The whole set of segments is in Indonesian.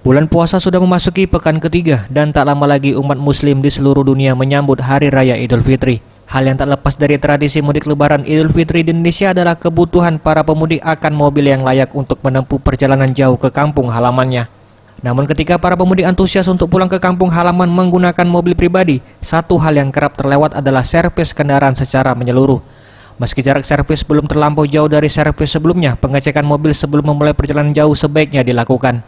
Bulan puasa sudah memasuki pekan ketiga dan tak lama lagi umat muslim di seluruh dunia menyambut Hari Raya Idul Fitri. Hal yang tak lepas dari tradisi mudik lebaran Idul Fitri di Indonesia adalah kebutuhan para pemudik akan mobil yang layak untuk menempuh perjalanan jauh ke kampung halamannya. Namun ketika para pemudik antusias untuk pulang ke kampung halaman menggunakan mobil pribadi, satu hal yang kerap terlewat adalah servis kendaraan secara menyeluruh. Meski jarak servis belum terlampau jauh dari servis sebelumnya, pengecekan mobil sebelum memulai perjalanan jauh sebaiknya dilakukan.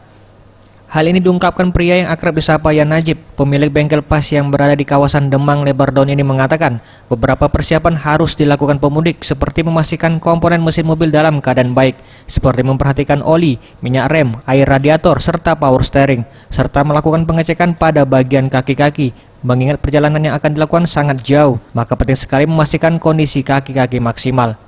Hal ini diungkapkan pria yang akrab disapa Yan Najib, pemilik bengkel pas yang berada di kawasan Demang Lebar Daun ini mengatakan, beberapa persiapan harus dilakukan pemudik seperti memastikan komponen mesin mobil dalam keadaan baik, seperti memperhatikan oli, minyak rem, air radiator, serta power steering, serta melakukan pengecekan pada bagian kaki-kaki. Mengingat perjalanan yang akan dilakukan sangat jauh, maka penting sekali memastikan kondisi kaki-kaki maksimal.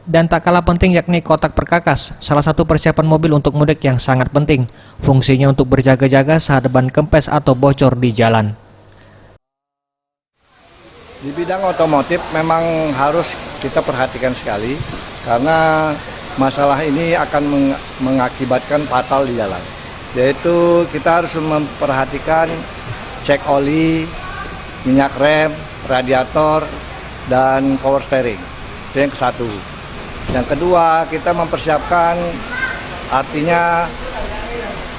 Dan tak kalah penting yakni kotak perkakas, salah satu persiapan mobil untuk mudik yang sangat penting. Fungsinya untuk berjaga-jaga saat ban kempes atau bocor di jalan. Di bidang otomotif memang harus kita perhatikan sekali karena masalah ini akan mengakibatkan fatal di jalan. Yaitu kita harus memperhatikan cek oli, minyak rem, radiator, dan power steering. Itu yang ke-1. Yang kedua, kita mempersiapkan artinya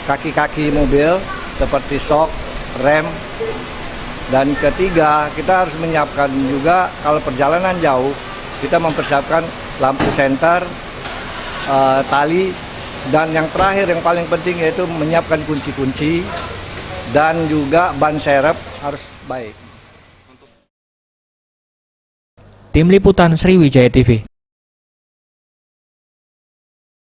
kaki-kaki mobil seperti shock, rem. Dan ketiga, kita harus menyiapkan juga kalau perjalanan jauh, kita mempersiapkan lampu senter, tali, dan yang terakhir yang paling penting yaitu menyiapkan kunci-kunci dan juga ban serep harus baik. Tim Liputan Sriwijaya TV.